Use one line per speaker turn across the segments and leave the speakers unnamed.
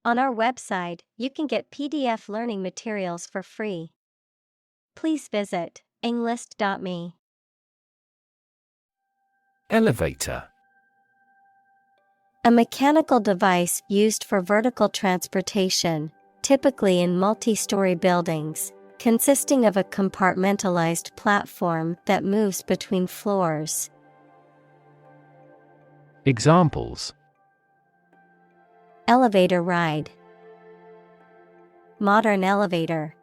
On our website, you can get PDF learning materials for free. Please visit englist.me.
Elevator.
A mechanical device used for vertical transportation, typically in multi-story buildings, consisting of a compartmentalized platform that moves between floors.
Examples:
Elevator ride. Modern elevator.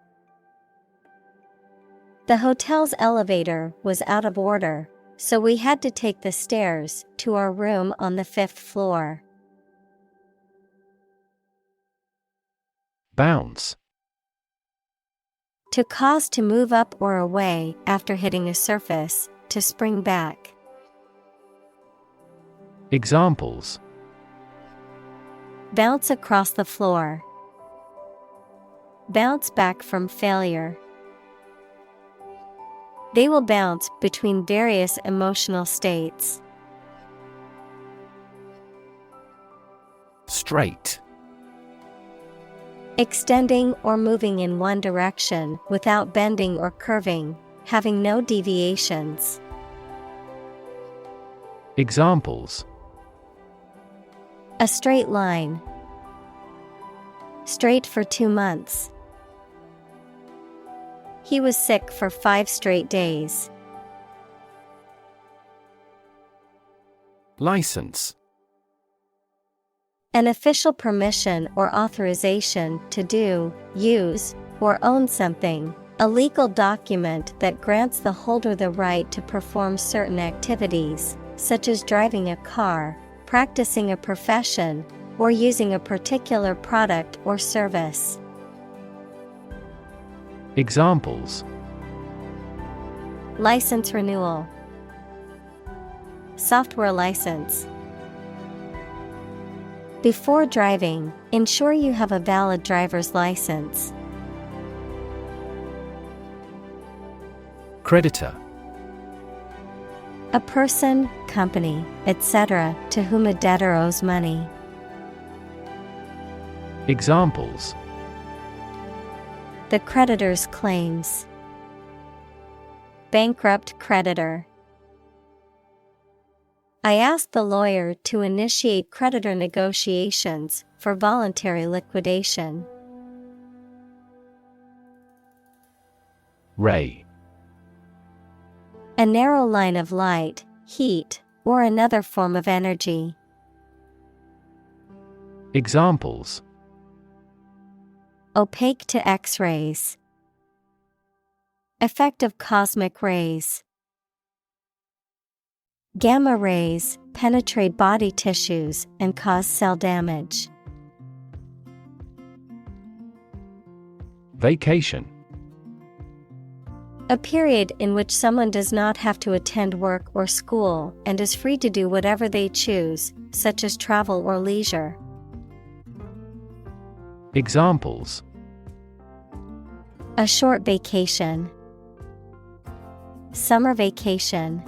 The hotel's elevator was out of order, so we had to take the stairs to our room on the 5th floor.
Bounce.
To cause to move up or away after hitting a surface, to spring back.
Examples:
Bounce across the floor. Bounce back from failure. They will bounce between various emotional states.
Straight.
Extending or moving in one direction without bending or curving, having no deviations.
Examples:
A straight line. Straight for 2 months. He was sick for 5 straight days.
License.
An official permission or authorization to do, use, or own something, a legal document that grants the holder the right to perform certain activities, such as driving a car, practicing a profession, or using a particular product or service.
Examples:
License renewal. Software license. Before driving, ensure you have a valid driver's license.
Creditor.
A person, company, etc., to whom a debtor owes money.
Examples:
The creditor's claims. Bankrupt creditor. I asked the lawyer to initiate creditor negotiations for voluntary liquidation.
Ray.
A narrow line of light, heat, or another form of energy.
Examples:
Opaque to X-rays. Effect of cosmic rays. Gamma rays penetrate body tissues and cause cell damage.
Vacation.
A period in which someone does not have to attend work or school and is free to do whatever they choose, such as travel or leisure.
Examples:
A short vacation. Summer vacation.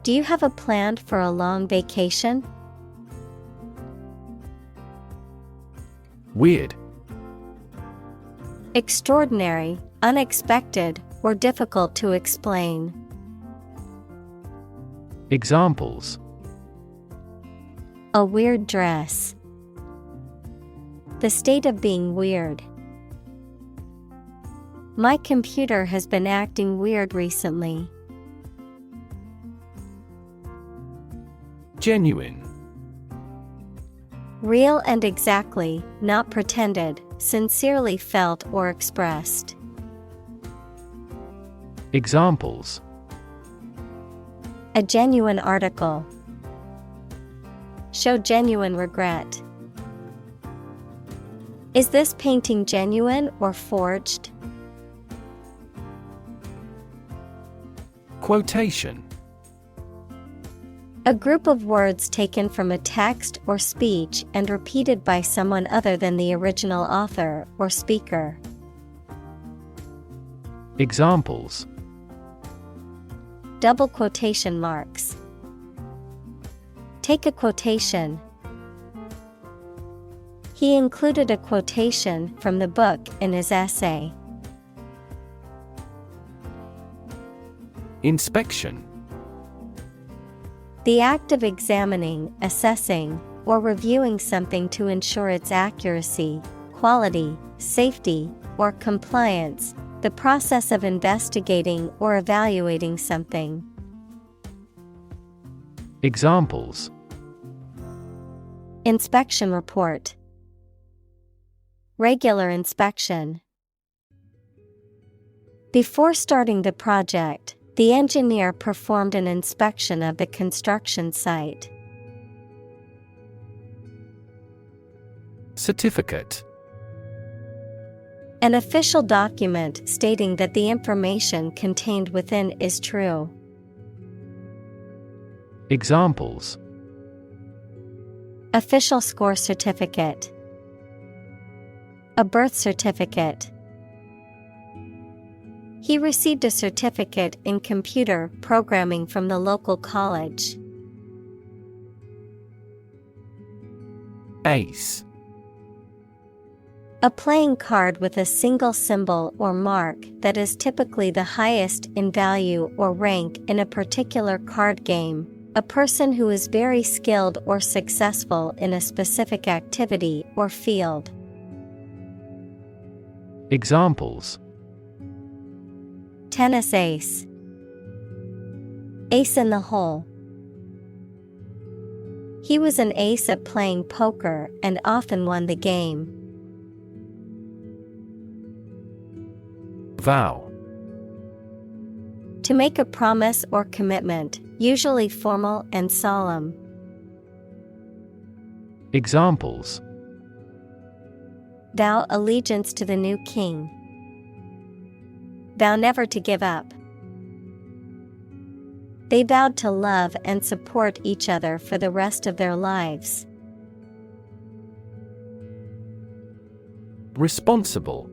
Do you have a plan for a long vacation?
Weird.
Extraordinary, unexpected, or difficult to explain.
Examples:
A weird dress. The state of being weird. My computer has been acting weird recently.
Genuine.
Real and exactly, not pretended, sincerely felt or expressed.
Examples:
A genuine article. Show genuine regret. Is this painting genuine or forged?
Quotation.
A group of words taken from a text or speech and repeated by someone other than the original author or speaker.
Examples:
Double quotation marks. Take a quotation. He included a quotation from the book in his essay.
Inspection.
The act of examining, assessing, or reviewing something to ensure its accuracy, quality, safety, or compliance, the process of investigating or evaluating something.
Examples:
Inspection report. Regular inspection. Before starting the project, the engineer performed an inspection of the construction site.
Certificate.
An official document stating that the information contained within is true.
Examples:
Official score certificate. A birth certificate. He received a certificate in computer programming from the local college.
Ace.
A playing card with a single symbol or mark that is typically the highest in value or rank in a particular card game. A person who is very skilled or successful in a specific activity or field.
Examples:
Tennis ace. Ace in the hole. He was an ace at playing poker and often won the game.
Vow.
To make a promise or commitment, usually formal and solemn.
Examples:
Vow allegiance to the new king. Vow never to give up. They vowed to love and support each other for the rest of their lives.
Responsible.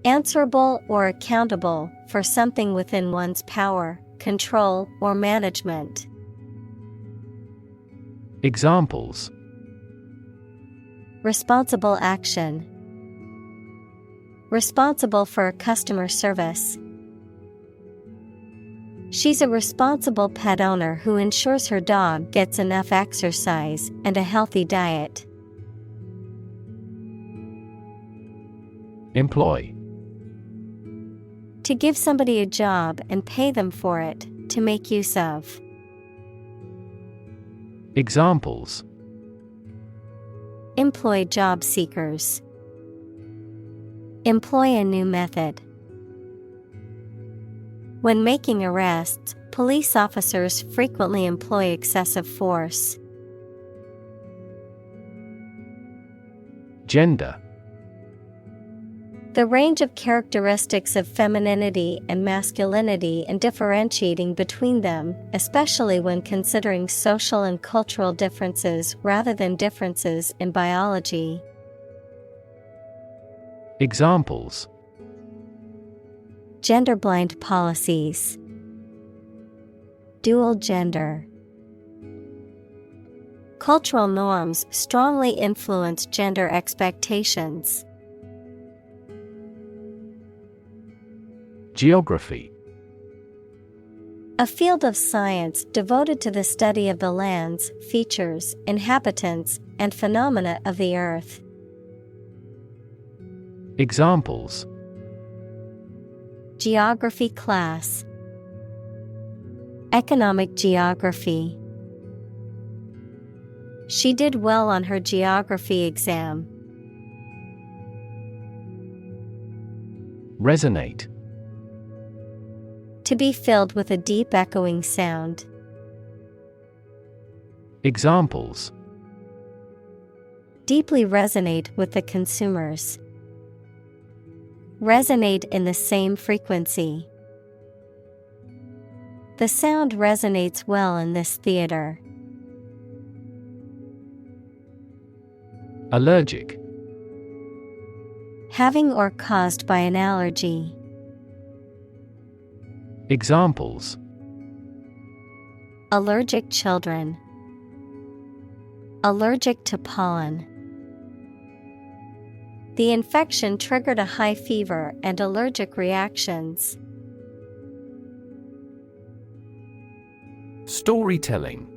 Answerable or accountable for something within one's power, control, or management.
Examples:
Responsible action. Responsible for customer service. She's a responsible pet owner who ensures her dog gets enough exercise and a healthy diet.
Employ.
To give somebody a job and pay them for it, to make use of.
Examples:
Employ job seekers. Employ a new method. When making arrests, police officers frequently employ excessive force.
Gender.
The range of characteristics of femininity and masculinity and differentiating between them, especially when considering social and cultural differences rather than differences in biology.
Examples:
Gender-blind policies. Dual gender. Cultural norms strongly influence gender expectations.
Geography.
A field of science devoted to the study of the lands, features, inhabitants, and phenomena of the earth.
Examples:
Geography class. Economic geography. She did well on her geography exam.
Resonate.
To be filled with a deep echoing sound.
Examples:
Deeply resonate with the consumers. Resonate in the same frequency. The sound resonates well in this theater.
Allergic.
Having or caused by an allergy.
Examples:
Allergic children. allergic to pollen. The infection triggered a high fever and allergic reactions.
Storytelling.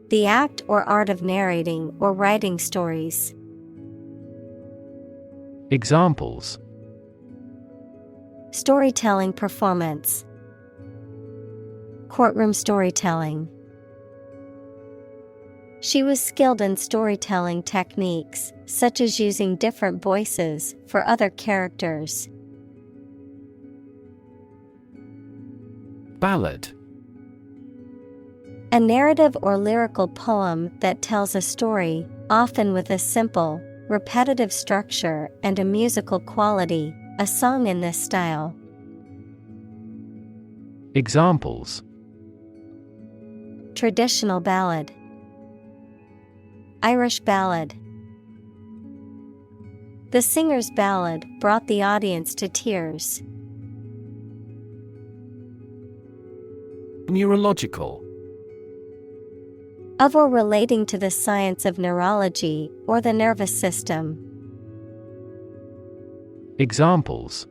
The act or art of narrating or writing stories.
Examples:
Storytelling performance. Courtroom storytelling. She was skilled in storytelling techniques, such as using different voices for other characters.
Ballad.
A narrative or lyrical poem that tells a story, often with a simple, repetitive structure and a musical quality, a song in this style.
Examples:
Traditional ballad. Irish ballad. The singer's ballad brought the audience to tears.
Neurological.
Of or relating to the science of neurology or the nervous system.
Examples: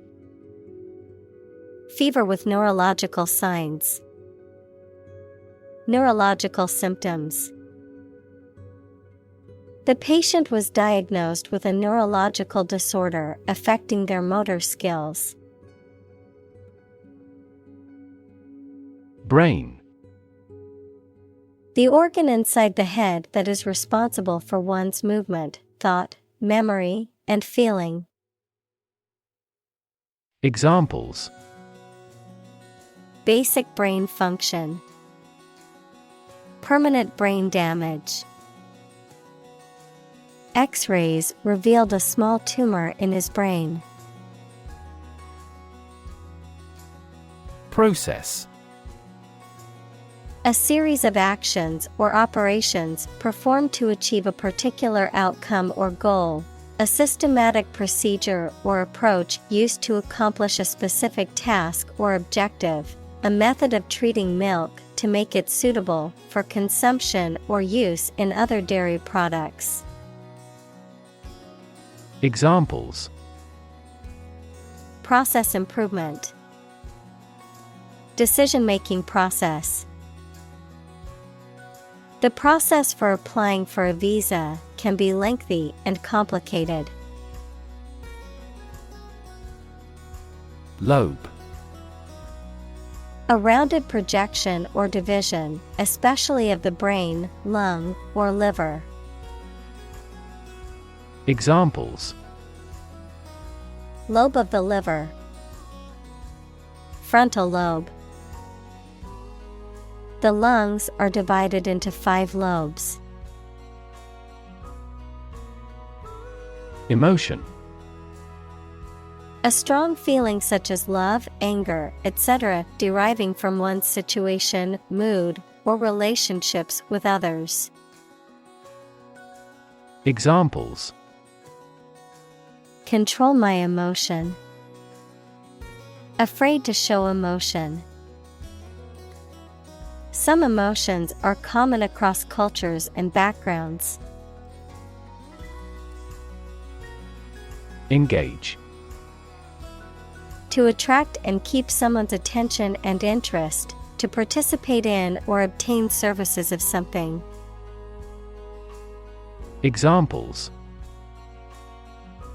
Fever with neurological signs. Neurological symptoms. The patient was diagnosed with a neurological disorder affecting their motor skills.
Brain.
The organ inside the head that is responsible for one's movement, thought, memory, and feeling.
Examples:
Basic brain function. Permanent brain damage. X-rays revealed a small tumor in his brain.
Process.
A series of actions or operations performed to achieve a particular outcome or goal. A systematic procedure or approach used to accomplish a specific task or objective. A method of treating milk to make it suitable for consumption or use in other dairy products.
Examples:
Process improvement. Decision-making process. The process for applying for a visa can be lengthy and complicated.
Lobe.
A rounded projection or division, especially of the brain, lung, or liver.
Examples:
Lobe of the liver. Frontal lobe. The lungs are divided into 5 lobes.
Emotion.
A strong feeling such as love, anger, etc., deriving from one's situation, mood, or relationships with others.
Examples:
Control my emotion. Afraid to show emotion. Some emotions are common across cultures and backgrounds.
Engage.
To attract and keep someone's attention and interest, to participate in or obtain services of something.
Examples: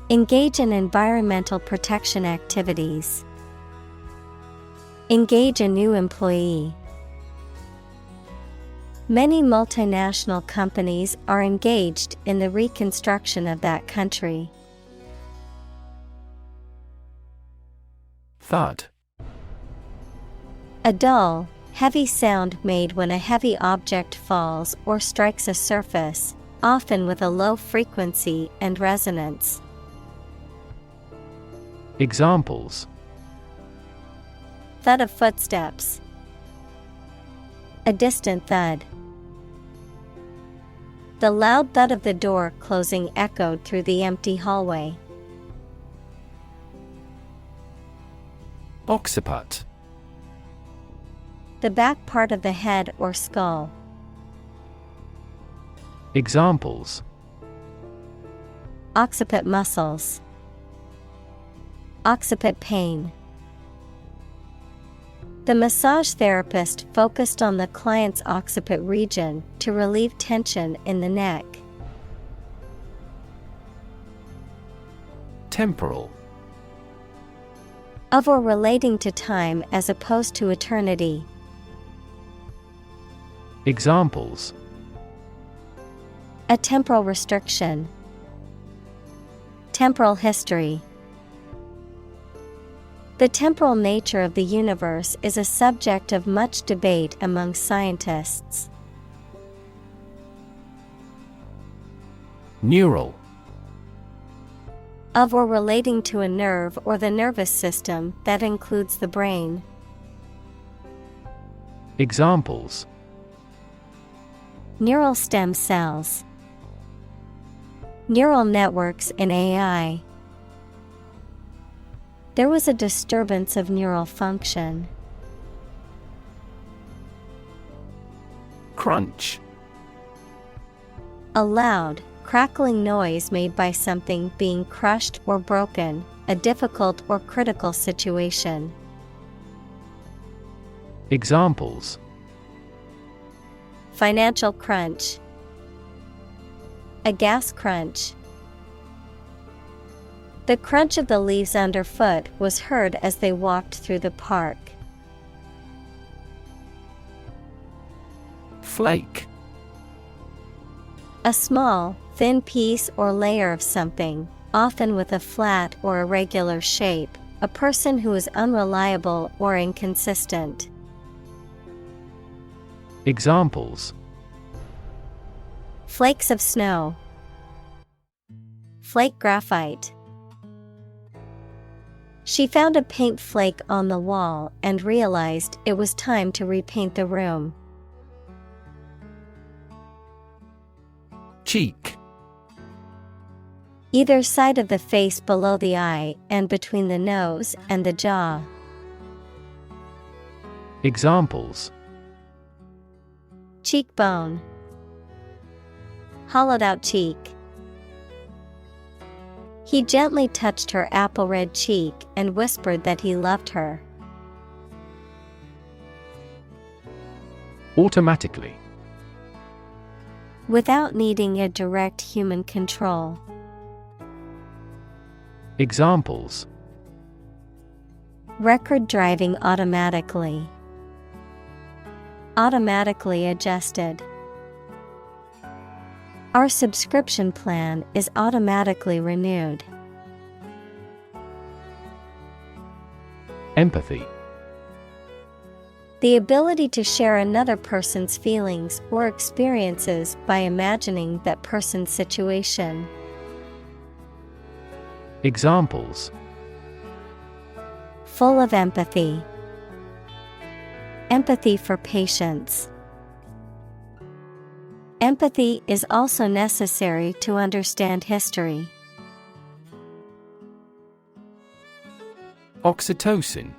Engage in environmental protection activities. Engage a new employee. Many multinational companies are engaged in the reconstruction of that country.
Thud.
A dull, heavy sound made when a heavy object falls or strikes a surface, often with a low frequency and resonance.
Examples:
Thud of footsteps. A distant thud. The loud thud of the door closing echoed through the empty hallway.
Occiput.
The back part of the head or skull.
Examples:
occiput muscles, occiput pain. The massage therapist focused on the client's occiput region to relieve tension in the neck.
Temporal.
Of or relating to time as opposed to eternity.
Examples:
a temporal restriction, temporal history. The temporal nature of the universe is a subject of much debate among scientists.
Neural.
Of or relating to a nerve or the nervous system that includes the brain.
Examples:
neural stem cells, neural networks in AI. There was a disturbance of neural function.
Crunch.
A loud, crackling noise made by something being crushed or broken, a difficult or critical situation.
Examples:
financial crunch, a gas crunch. The crunch of the leaves underfoot was heard as they walked through the park.
Flake.
A small, thin piece or layer of something, often with a flat or irregular shape, a person who is unreliable or inconsistent.
Examples:
flakes of snow, flake graphite. She found a paint flake on the wall and realized it was time to repaint the room.
Cheek.
Either side of the face below the eye and between the nose and the jaw.
Examples:
cheekbone, hollowed out cheek. He gently touched her apple-red cheek and whispered that he loved her.
Automatically.
Without needing a direct human control.
Examples:
record driving automatically, automatically adjusted. Our subscription plan is automatically renewed.
Empathy.
The ability to share another person's feelings or experiences by imagining that person's situation.
Examples:
full of empathy, empathy for patients. Empathy is also necessary to understand history.
Oxytocin.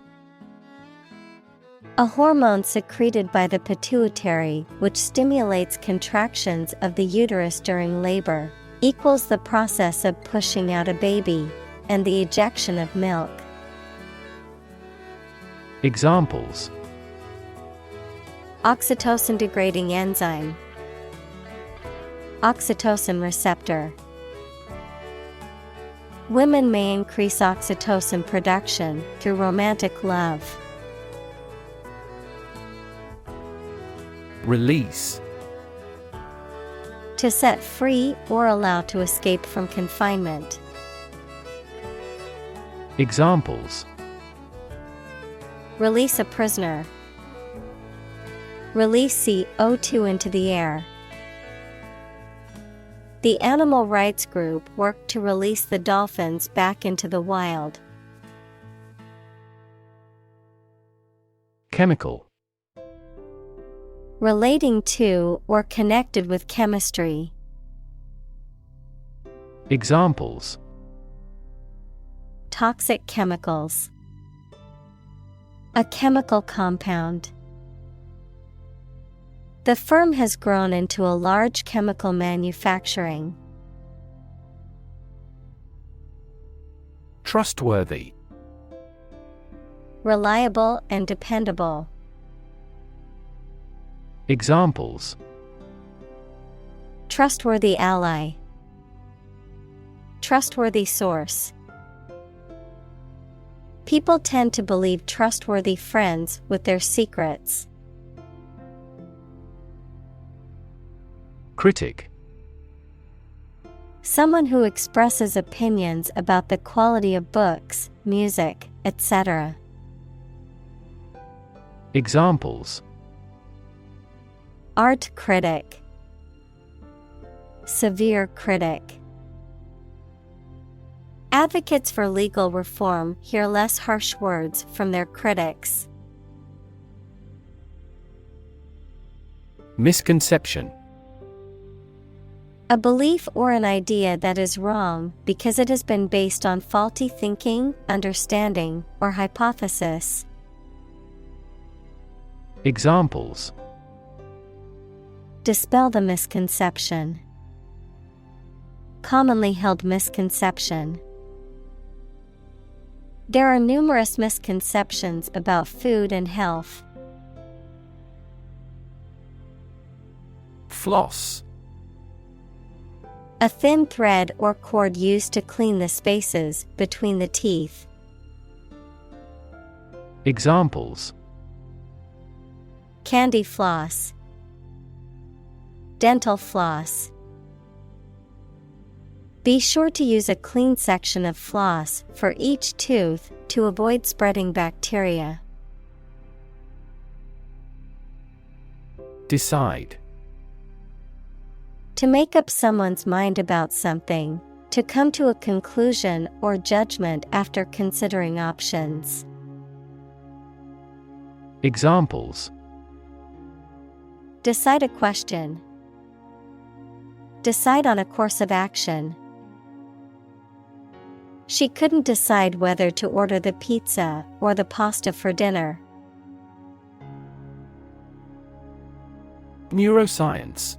A hormone secreted by the pituitary which stimulates contractions of the uterus during labor, equals the process of pushing out a baby, and the ejection of milk.
Examples:
oxytocin degrading enzyme, oxytocin receptor. Women may increase oxytocin production through romantic love.
Release.
To set free or allow to escape from confinement.
Examples:
release a prisoner, release CO2 into the air. The animal rights group worked to release the dolphins back into the wild.
Chemical.
Relating to or connected with chemistry.
Examples:
toxic chemicals, a chemical compound. The firm has grown into a large chemical manufacturing.
Trustworthy.
Reliable and dependable.
Examples:
Trustworthy ally. Trustworthy source. People tend to believe trustworthy friends with their secrets.
Critic.
Someone who expresses opinions about the quality of books, music, etc.
Examples:
Art critic. Severe critic. Advocates for legal reform hear less harsh words from their critics.
Misconception.
A belief or an idea that is wrong because it has been based on faulty thinking, understanding, or hypothesis.
Examples:
Dispel the misconception. Commonly held misconception. There are numerous misconceptions about food and health.
Floss.
A thin thread or cord used to clean the spaces between the teeth.
Examples:
Candy floss. Dental floss. Be sure to use a clean section of floss for each tooth to avoid spreading bacteria.
Decide.
To make up someone's mind about something, to come to a conclusion or judgment after considering options.
Examples:
Decide a question. Decide on a course of action. She couldn't decide whether to order the pizza or the pasta for dinner.
Neuroscience.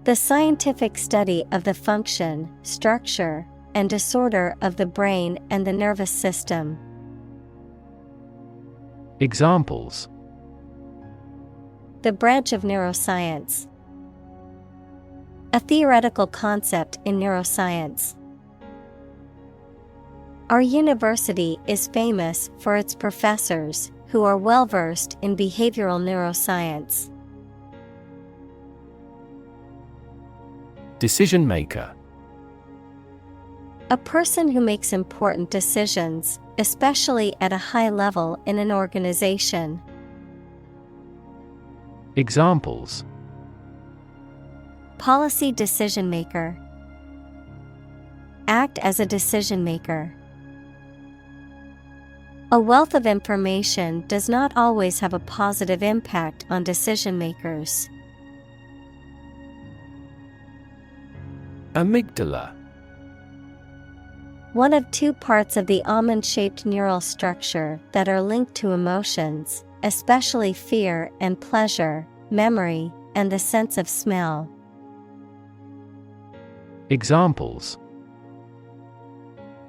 The scientific study of the function, structure, and disorder of the brain and the nervous system.
Examples:
The branch of neuroscience. A theoretical concept in neuroscience. Our university is famous for its professors who are well-versed in behavioral neuroscience.
Decision maker.
A person who makes important decisions, especially at a high level in an organization.
Examples:
Policy decision maker. Act as a decision maker. A wealth of information does not always have a positive impact on decision makers.
Amygdala.
One of two parts of the almond-shaped neural structure that are linked to emotions, especially fear and pleasure, memory, and the sense of smell.
Examples: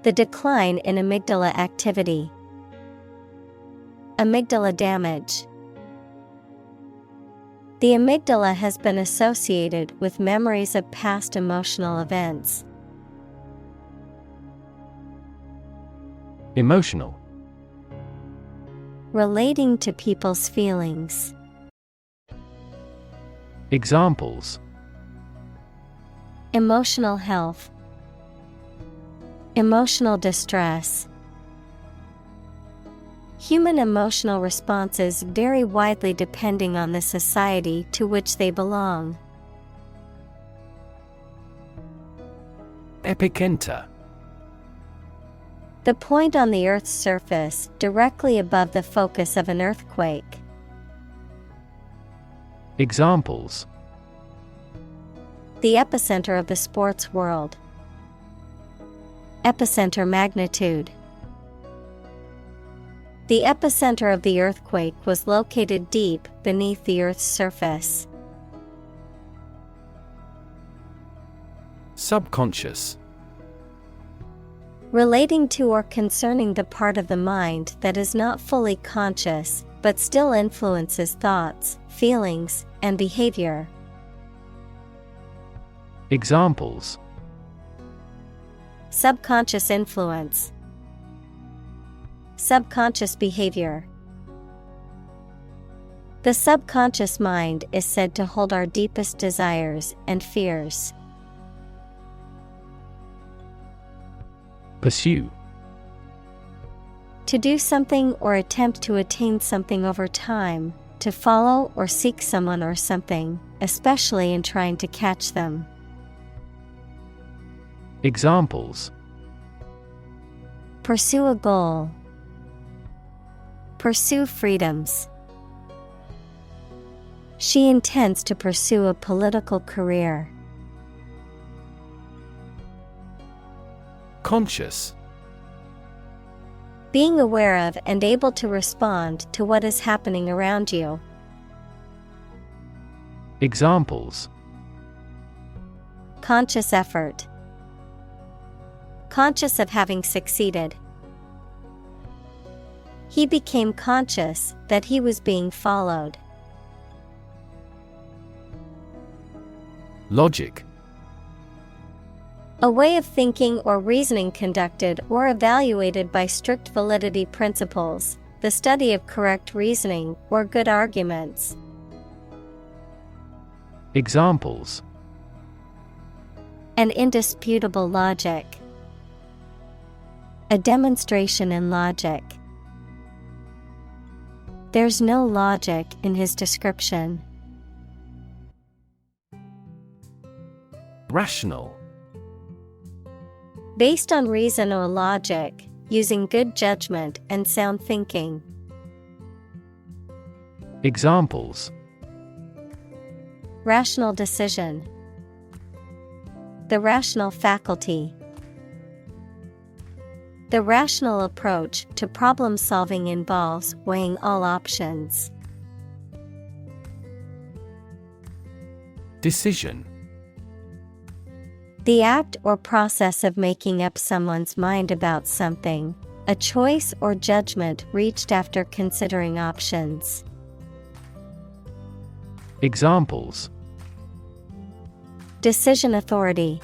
The decline in amygdala activity. Amygdala damage. The amygdala has been associated with memories of past emotional events.
Emotional.
Relating to people's feelings.
Examples:
Emotional health. Emotional distress. Human emotional responses vary widely depending on the society to which they belong.
Epicenter.
The point on the Earth's surface directly above the focus of an earthquake.
Examples:
The epicenter of the sports world. Epicenter magnitude. The epicenter of the earthquake was located deep beneath the Earth's surface.
Subconscious.
Relating to or concerning the part of the mind that is not fully conscious, but still influences thoughts, feelings, and behavior.
Examples:
subconscious influence, subconscious behavior. The subconscious mind is said to hold our deepest desires and fears.
Pursue.
To do something or attempt to attain something over time, to follow or seek someone or something, especially in trying to catch them.
Examples:
pursue a goal, pursue freedoms. She intends to pursue a political career.
Conscious.
Being aware of and able to respond to what is happening around you.
Examples:
conscious effort, conscious of having succeeded. He became conscious that he was being followed.
Logic.
A way of thinking or reasoning conducted or evaluated by strict validity principles, the study of correct reasoning or good arguments.
Examples:
an indisputable logic, a demonstration in logic. There's no logic in his description.
Rational.
Based on reason or logic, using good judgment and sound thinking.
Examples:
rational decision, the rational faculty. The rational approach to problem solving involves weighing all options.
Decision.
The act or process of making up someone's mind about something, a choice or judgment reached after considering options.
Examples:
decision authority,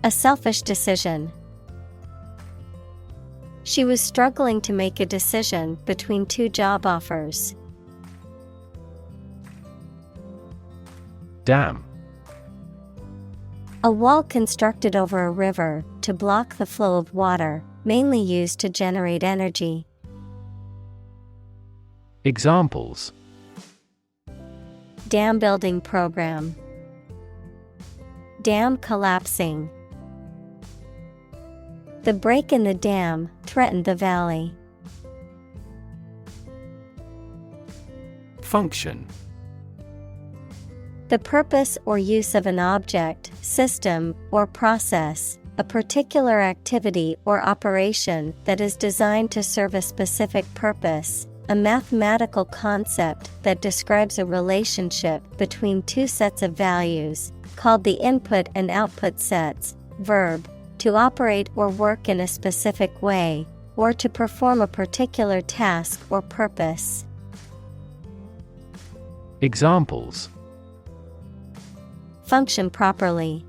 a selfish decision. She was struggling to make a decision between two job offers.
Dam.
A wall constructed over a river to block the flow of water, mainly used to generate energy.
Examples:
dam building program, dam collapsing. The break in the dam threatened the valley.
Function.
The purpose or use of an object, system, or process, a particular activity or operation that is designed to serve a specific purpose, a mathematical concept that describes a relationship between two sets of values, called the input and output sets. Verb, to operate or work in a specific way, or to perform a particular task or purpose.
Examples:
function properly,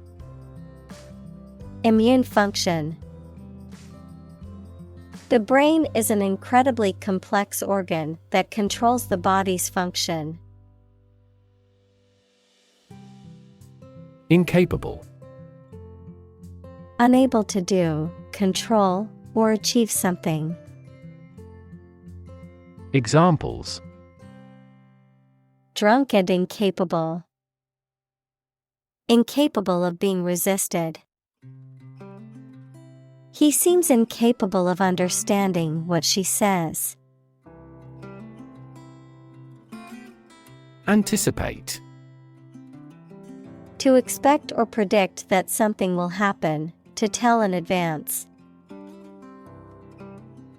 immune function. The brain is an incredibly complex organ that controls the body's function.
Incapable.
Unable to do, control, or achieve something.
Examples:
drunk and incapable. Incapable of being resisted. He seems incapable of understanding what she says.
Anticipate.
To expect or predict that something will happen, to tell in advance.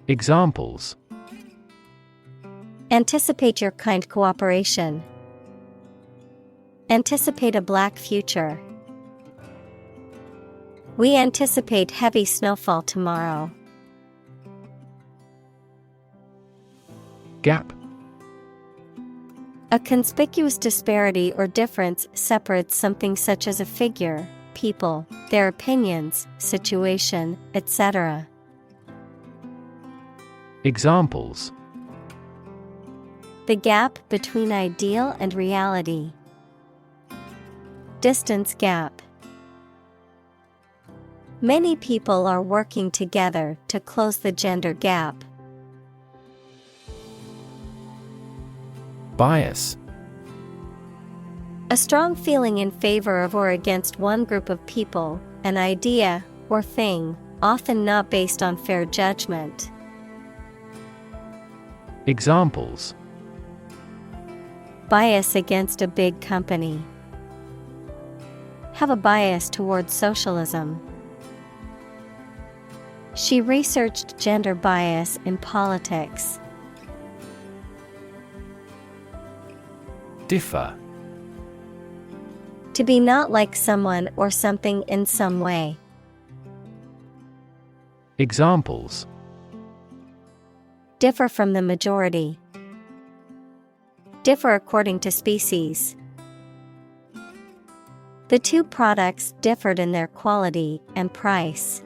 Examples:
Anticipate your kind cooperation. Anticipate a black future. We anticipate heavy snowfall tomorrow.
Gap.
A conspicuous disparity or difference separates something such as a figure, people, their opinions, situation, etc.
Examples:
The gap between ideal and reality. Distance gap. Many people are working together to close the gender gap.
Bias.
A strong feeling in favor of or against one group of people, an idea, or thing, often not based on fair judgment.
Examples:
Bias against a big company. Have a bias towards socialism. She researched gender bias in politics.
Differ.
To be not like someone or something in some way.
Examples:
Differ from the majority. Differ according to species. The two products differed in their quality and price.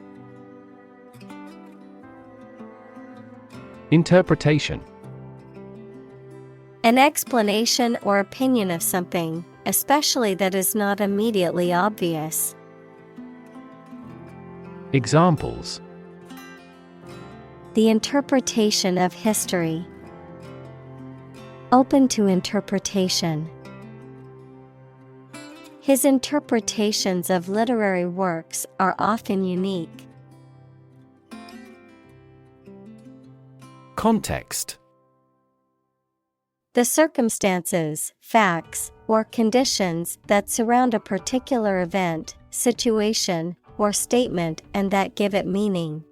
Interpretation.
An explanation or opinion of something, especially that is not immediately obvious.
Examples:
The interpretation of history. Open to interpretation. His interpretations of literary works are often unique.
Context.
The circumstances, facts, or conditions that surround a particular event, situation, or statement and that give it meaning.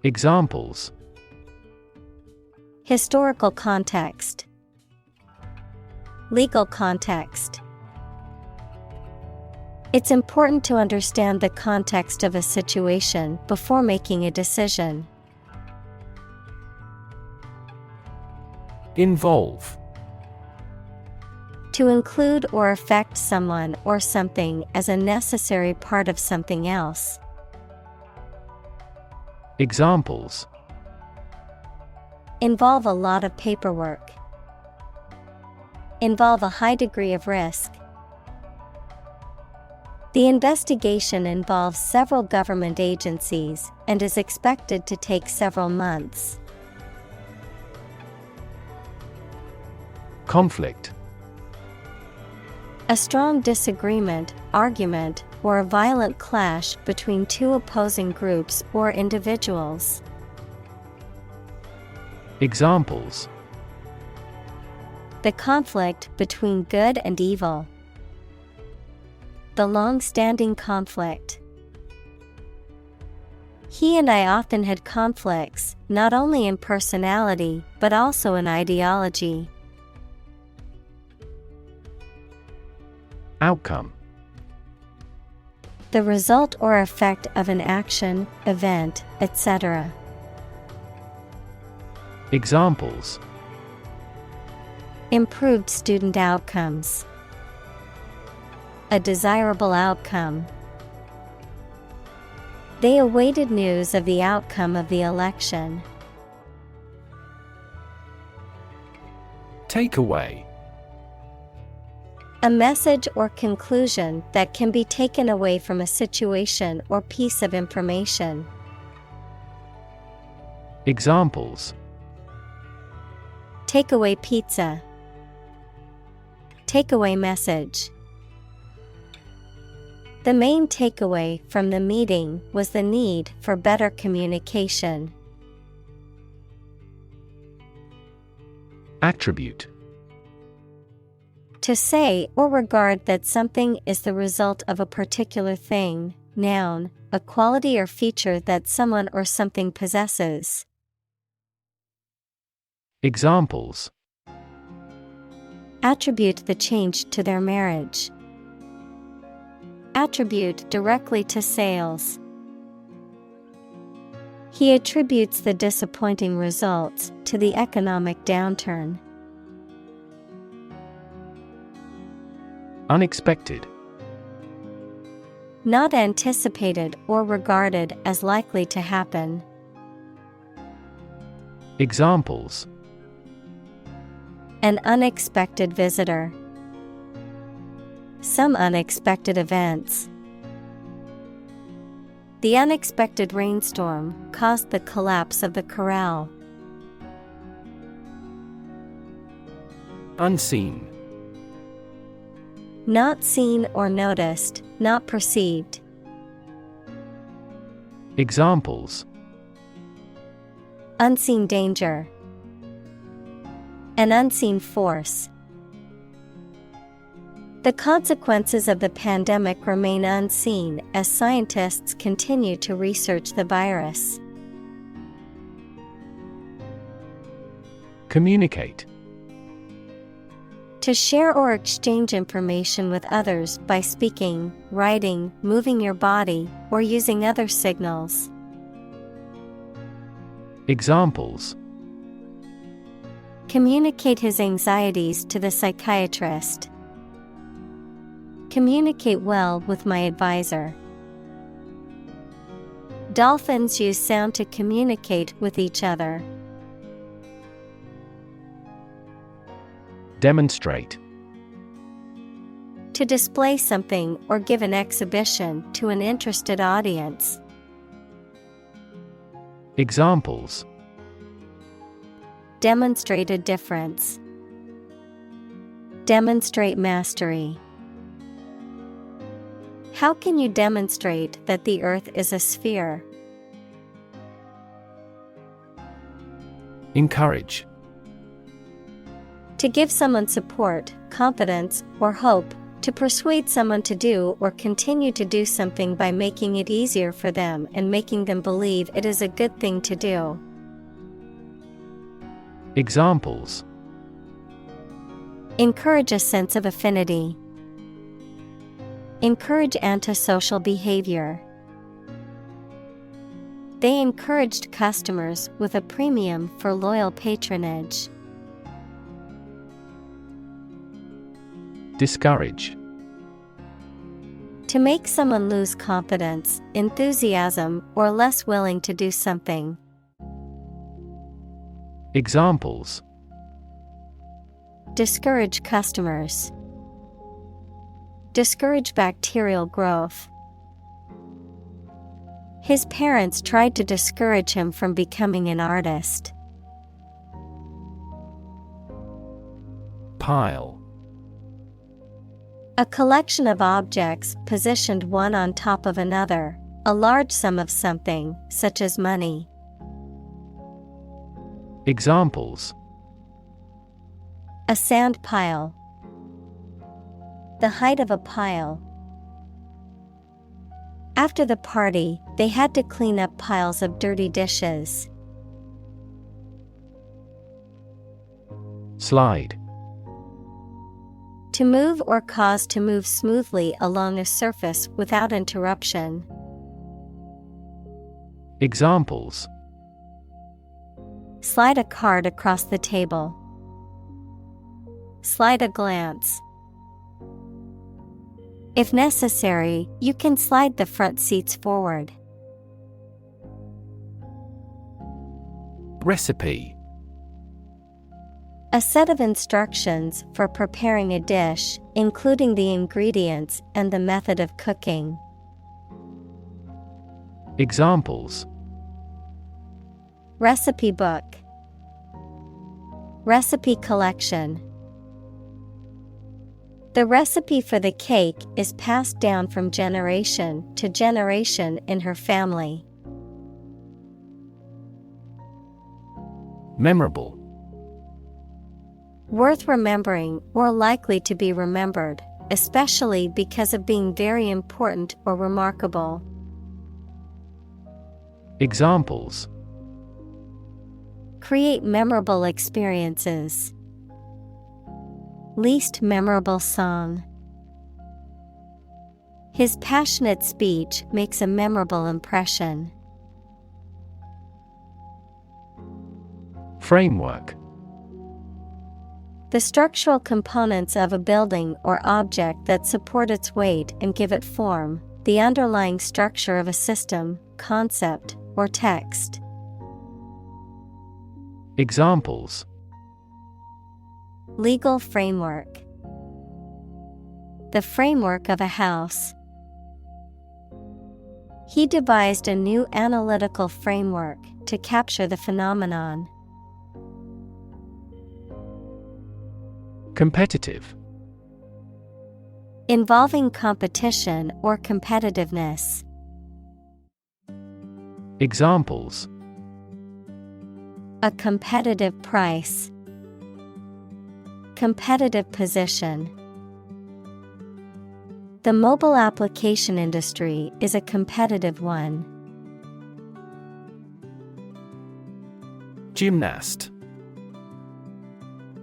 Examples:
Historical context. Legal context. It's important to understand the context of a situation before making a decision.
Involve.
To include or affect someone or something as a necessary part of something else.
Examples:
Involve a lot of paperwork. Involve a high degree of risk. The investigation involves several government agencies and is expected to take several months.
Conflict.
A strong disagreement, argument, or a violent clash between two opposing groups or individuals.
Examples:
The conflict between good and evil. The long-standing conflict. He and I often had conflicts, not only in personality, but also in ideology.
Outcome.
The result or effect of an action, event, etc.
Examples:
Improved student outcomes. A desirable outcome. They awaited news of the outcome of the election.
Takeaway.
A message or conclusion that can be taken away from a situation or piece of information.
Examples:
Takeaway pizza. Takeaway message. The main takeaway from the meeting was the need for better communication.
Attribute.
To say or regard that something is the result of a particular thing, noun, a quality or feature that someone or something possesses.
Examples:
Attribute the change to their marriage. Attribute directly to sales. He attributes the disappointing results to the economic downturn.
Unexpected.
Not anticipated or regarded as likely to happen.
Examples:
An unexpected visitor. Some unexpected events. The unexpected rainstorm caused the collapse of the corral.
Unseen.
Not seen or noticed, not perceived.
Examples:
Unseen danger. An unseen force. The consequences of the pandemic remain unseen as scientists continue to research the virus.
Communicate.
To share or exchange information with others by speaking, writing, moving your body, or using other signals.
Examples:
Communicate his anxieties to the psychiatrist. Communicate well with my advisor. Dolphins use sound to communicate with each other.
Demonstrate.
To display something or give an exhibition to an interested audience.
Examples:
Demonstrate a difference. Demonstrate mastery. How can you demonstrate that the Earth is a sphere?
Encourage.
To give someone support, confidence, or hope, to persuade someone to do or continue to do something by making it easier for them and making them believe it is a good thing to do.
Examples:
Encourage a sense of affinity. Encourage antisocial behavior. They encouraged customers with a premium for loyal patronage.
Discourage.
To make someone lose confidence, enthusiasm, or less willing to do something.
Examples:
Discourage customers. Discourage bacterial growth. His parents tried to discourage him from becoming an artist.
Pile.
A collection of objects positioned one on top of another, a large sum of something, such as money.
Examples:
A sand pile. The height of a pile. After the party, they had to clean up piles of dirty dishes.
Slide.
To move or cause to move smoothly along a surface without interruption.
Examples:
Slide a card across the table. Slide a glance. If necessary, you can slide the front seats forward.
Recipe.
A set of instructions for preparing a dish, including the ingredients and the method of cooking.
Examples:
Recipe book. Recipe collection. The recipe for the cake is passed down from generation to generation in her family.
Memorable.
Worth remembering or likely to be remembered, especially because of being very important or remarkable.
Examples:
Create memorable experiences. Least memorable song. His passionate speech makes a memorable impression.
Framework:
The structural components of a building or object that support its weight and give it form, the underlying structure of a system, concept, or text.
Examples:
Legal framework. The framework of a house. He devised a new analytical framework to capture the phenomenon.
Competitive:
Involving competition or competitiveness.
Examples:
A competitive price. Competitive position. The mobile application industry is a competitive one.
Gymnast: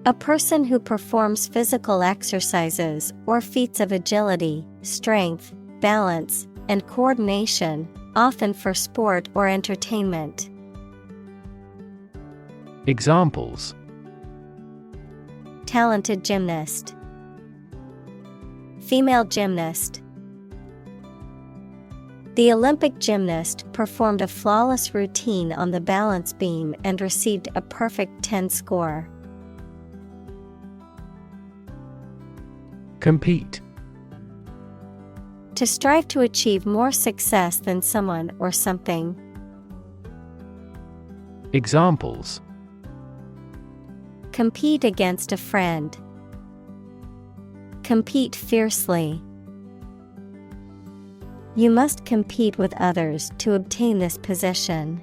A person who performs physical exercises or feats of agility, strength, balance, and coordination, often for sport or entertainment.
Examples:
Talented gymnast. Female gymnast. The Olympic gymnast performed a flawless routine on the balance beam and received a perfect 10 score.
Compete:
To strive to achieve more success than someone or something.
Examples:
Compete against a friend. Compete fiercely. You must compete with others to obtain this position.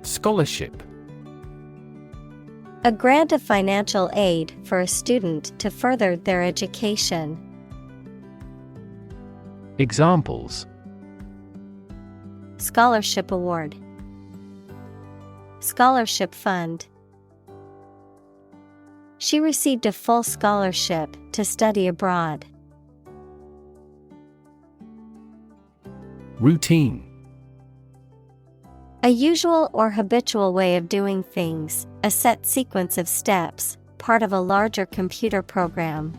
Scholarship:
A grant of financial aid for a student to further their education.
Examples:
Scholarship award. Scholarship fund. She received a full scholarship to study abroad.
Routine:
A usual or habitual way of doing things, a set sequence of steps, part of a larger computer program.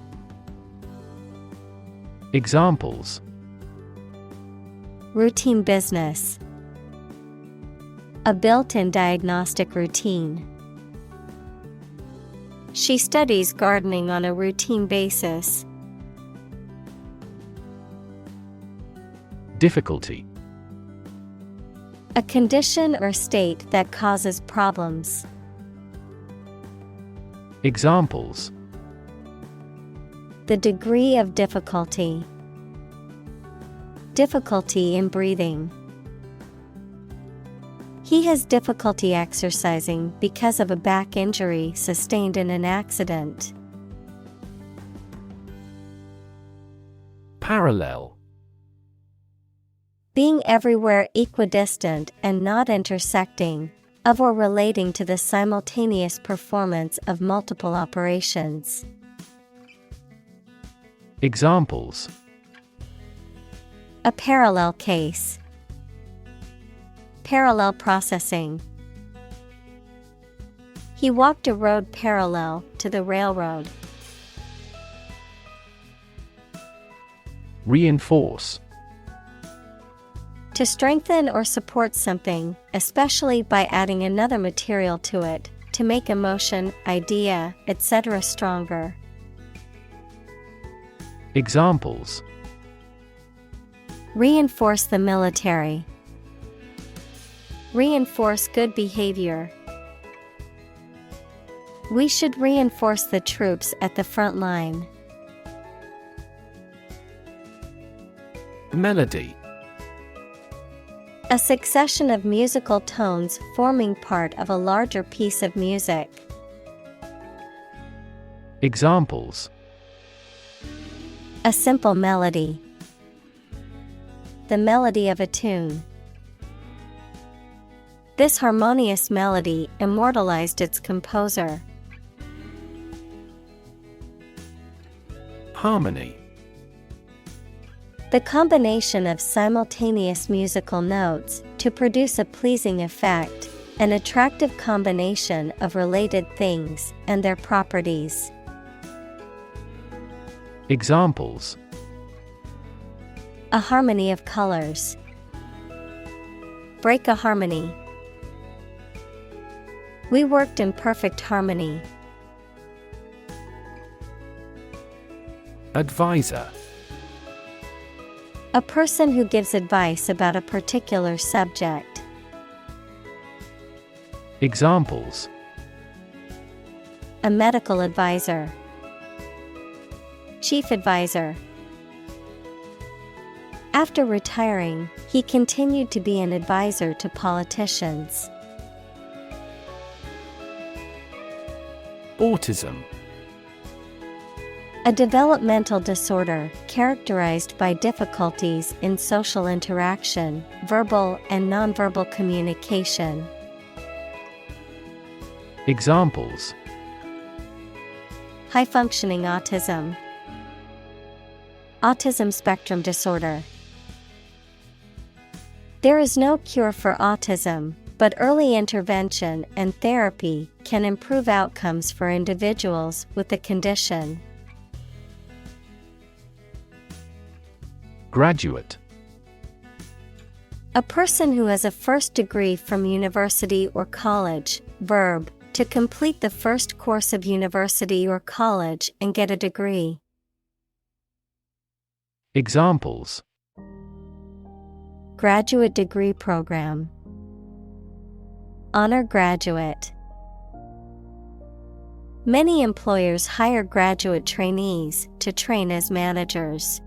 Examples:
Routine business. A built-in diagnostic routine. She studies gardening on a routine basis.
Difficulty:
A condition or state that causes problems.
Examples:
The degree of difficulty. Difficulty in breathing. He has difficulty exercising because of a back injury sustained in an accident.
Parallel:
Being everywhere equidistant and not intersecting, of or relating to the simultaneous performance of multiple operations.
Examples:
A parallel case. Parallel processing. He walked a road parallel to the railroad.
Reinforce:
To strengthen or support something, especially by adding another material to it, to make a motion, idea, etc. stronger.
Examples:
Reinforce the military. Reinforce good behavior. We should reinforce the troops at the front line.
Melody:
A succession of musical tones forming part of a larger piece of music.
Examples:
A simple melody. The melody of a tune. This harmonious melody immortalized its composer.
Harmony.
The combination of simultaneous musical notes to produce a pleasing effect, an attractive combination of related things and their properties.
Examples:
A harmony of colors. Break a harmony. We worked in perfect harmony.
Advisor.
A person who gives advice about a particular subject.
Examples:
A medical advisor. Chief advisor. After retiring, he continued to be an advisor to politicians.
Autism.
A developmental disorder characterized by difficulties in social interaction, verbal and nonverbal communication.
Examples:
High-functioning autism. Autism spectrum disorder. There is no cure for autism, but early intervention and therapy can improve outcomes for individuals with the condition.
Graduate.
A person who has a first degree from university or college. Verb, to complete the first course of university or college and get a degree.
Examples:
Graduate degree program. Honor graduate. Many employers hire graduate trainees to train as managers.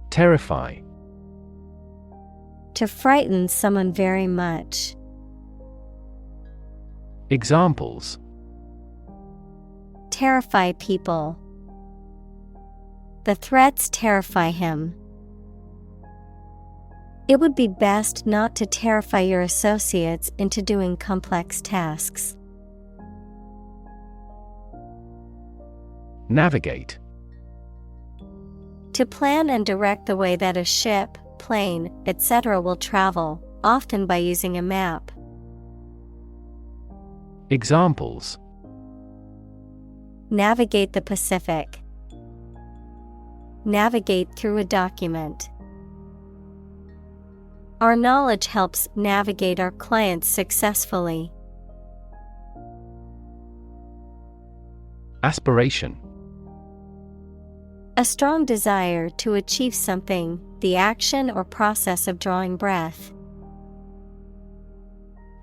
Terrify.
To frighten someone very much.
Examples:
Terrify people. The threats terrify him. It would be best not to terrify your associates into doing complex tasks.
Navigate.
To plan and direct the way that a ship, plane, etc. will travel, often by using a map.
Examples:
Navigate the Pacific. Navigate through a document. Our knowledge helps navigate our clients successfully.
Aspiration.
A strong desire to achieve something, the action or process of drawing breath.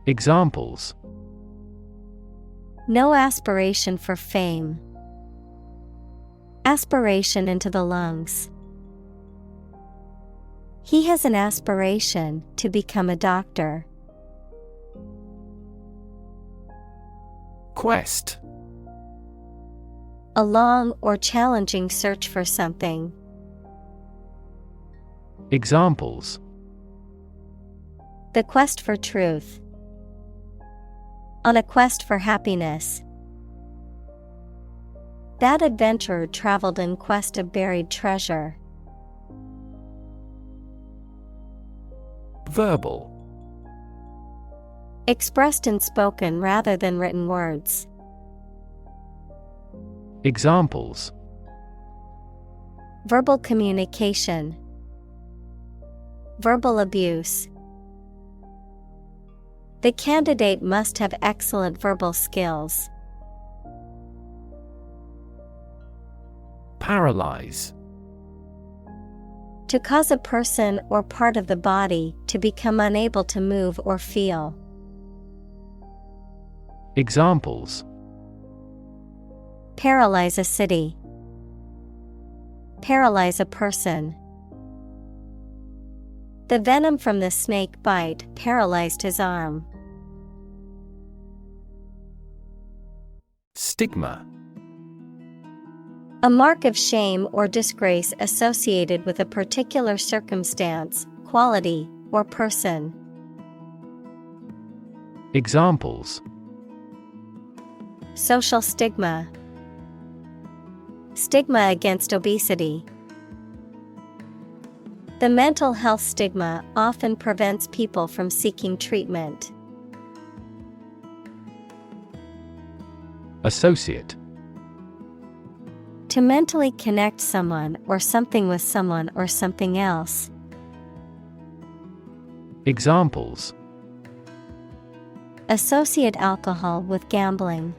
Examples:
No aspiration for fame. Aspiration into the lungs. He has an aspiration to become a doctor.
Quest.
A long or challenging search for something.
Examples:
The quest for truth. On a quest for happiness. That adventurer traveled in quest of buried treasure.
Verbal.
Expressed in spoken rather than written words.
Examples:
Verbal communication. Verbal abuse. The candidate must have excellent verbal skills.
Paralyze.
To cause a person or part of the body to become unable to move or feel.
Examples:
Paralyze a city. Paralyze a person. The venom from the snake bite paralyzed his arm.
Stigma.
A mark of shame or disgrace associated with a particular circumstance, quality, or person.
Examples:
Social stigma. Stigma against obesity. The mental health stigma often prevents people from seeking treatment.
Associate.
To mentally connect someone or something with someone or something else.
Examples:
Associate alcohol with gambling.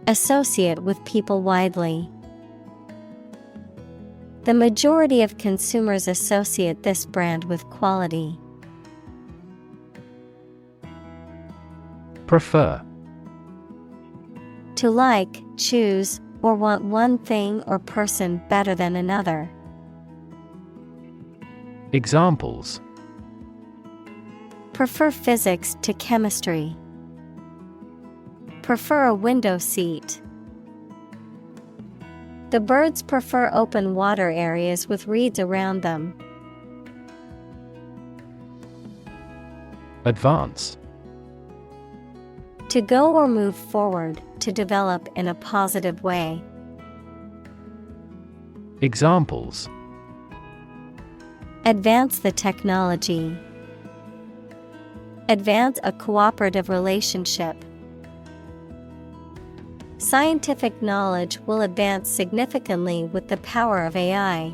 Associate with people widely. The majority of consumers associate this brand with quality.
Prefer.
To like, choose, or want one thing or person better than another.
Examples:
Prefer physics to chemistry. Prefer a window seat. The birds prefer open water areas with reeds around them.
Advance.
To go or move forward, to develop in a positive way.
Examples:
Advance the technology. Advance a cooperative relationship. Scientific knowledge will advance significantly with the power of AI.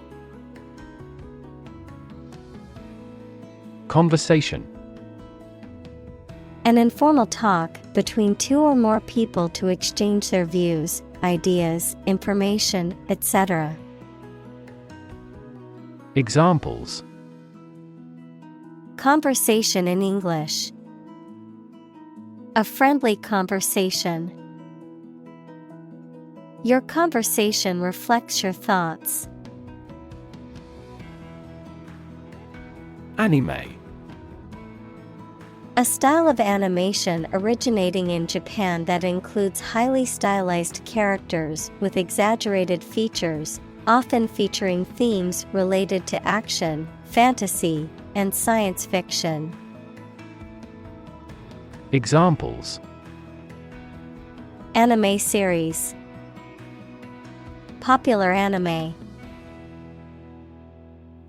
Conversation.
An informal talk between two or more people to exchange their views, ideas, information, etc.
Examples:
Conversation in English. A friendly conversation. Your conversation reflects your thoughts.
Anime.
A style of animation originating in Japan that includes highly stylized characters with exaggerated features, often featuring themes related to action, fantasy, and science fiction.
Examples:
Anime series. Popular anime.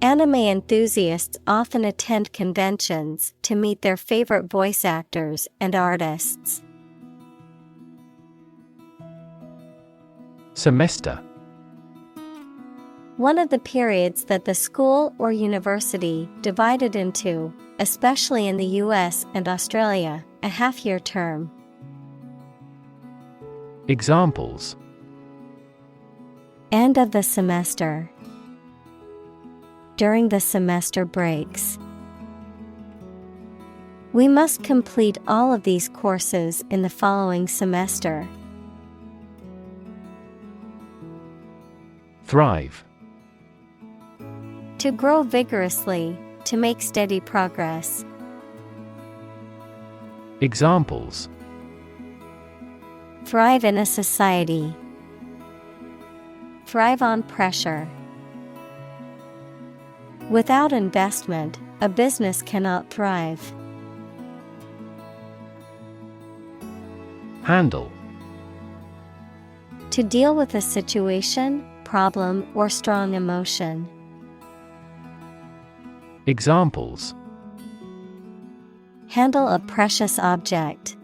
Anime enthusiasts often attend conventions to meet their favorite voice actors and artists.
Semester.
One of the periods that the school or university divided into, especially in the US and Australia, a half-year term.
Examples:
End of the semester. During the semester breaks. We must complete all of these courses in the following semester.
Thrive.
To grow vigorously, to make steady progress.
Examples:
Thrive in a society. Thrive on pressure. Without investment, a business cannot thrive.
Handle.
To deal with a situation, problem, or strong emotion.
Examples:
Handle a precious object.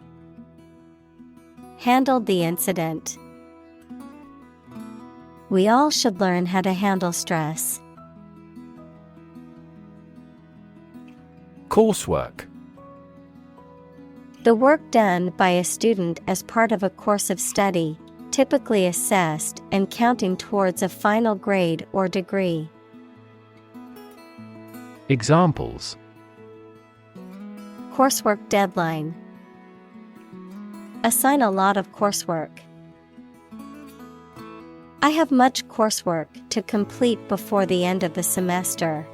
Handled the incident. We all should learn how to handle stress.
Coursework.
The work done by a student as part of a course of study, typically assessed and counting towards a final grade or degree.
Examples:
Coursework deadline. Assign a lot of coursework. I have much coursework to complete before the end of the semester.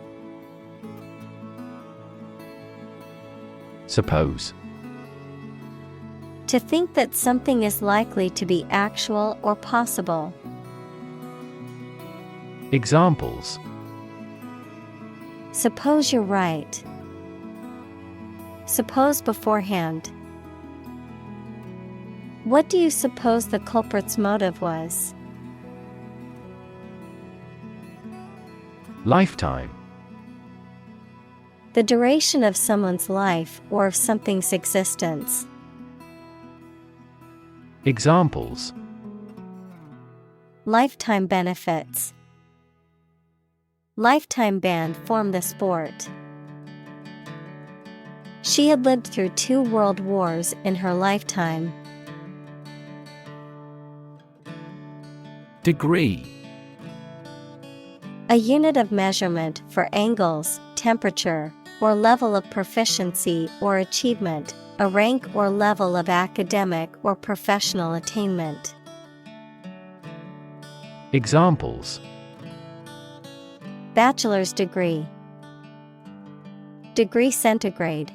Suppose.
To think that something is likely to be actual or possible.
Examples:
Suppose you're right. Suppose beforehand. What do you suppose the culprit's motive was?
Lifetime.
The duration of someone's life or of something's existence.
Examples:
Lifetime benefits. Lifetime ban from the sport. She had lived through 2 world wars in her lifetime.
Degree.
A unit of measurement for angles, temperature, or level of proficiency or achievement, a rank or level of academic or professional attainment.
Examples:
Bachelor's degree. Degree centigrade.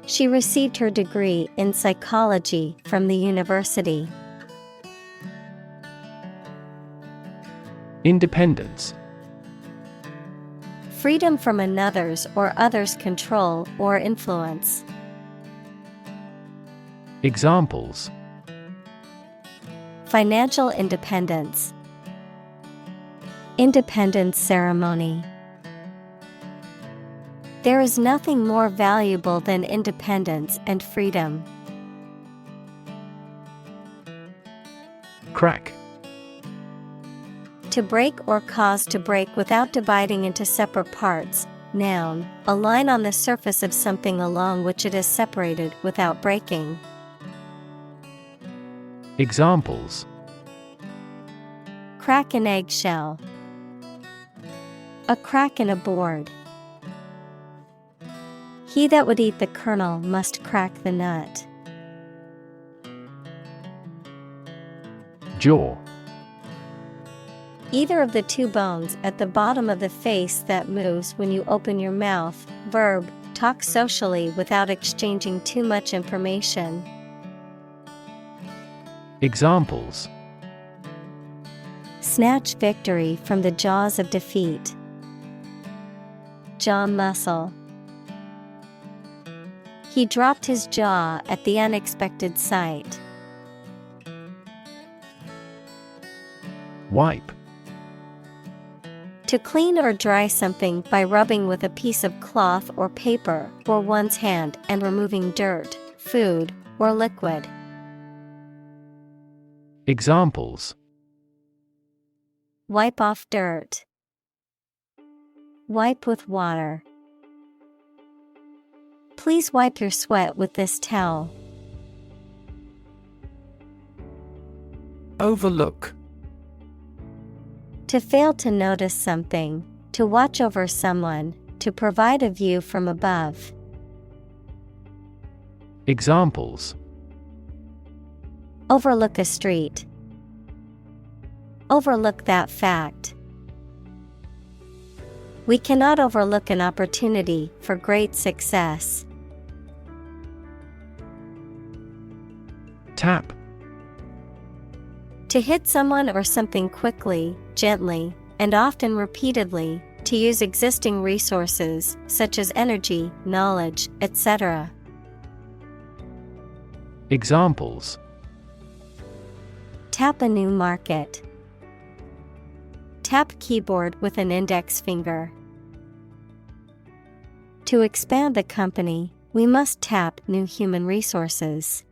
She received her degree in psychology from the university.
Independence.
Freedom from another's or others' control or influence.
Examples:
Financial independence. Independence ceremony. There is nothing more valuable than independence and freedom.
Crack.
To break or cause to break without dividing into separate parts. Noun, a line on the surface of something along which it is separated without breaking.
Examples:
Crack an eggshell. A crack in a board. He that would eat the kernel must crack the nut.
Jaw.
Either of the 2 bones at the bottom of the face that moves when you open your mouth. Verb, talk socially without exchanging too much information.
Examples:
Snatch victory from the jaws of defeat. Jaw muscle. He dropped his jaw at the unexpected sight.
Wipe.
To clean or dry something by rubbing with a piece of cloth or paper or one's hand and removing dirt, food, or liquid.
Examples:
Wipe off dirt. Wipe with water. Please wipe your sweat with this towel.
Overlook.
To fail to notice something, to watch over someone, to provide a view from above.
Examples:
Overlook a street. Overlook that fact. We cannot overlook an opportunity for great success.
Tap.
To hit someone or something quickly, gently, and often repeatedly, to use existing resources, such as energy, knowledge, etc.
Examples:
Tap a new market. Tap keyboard with an index finger. To expand the company, we must tap new human resources.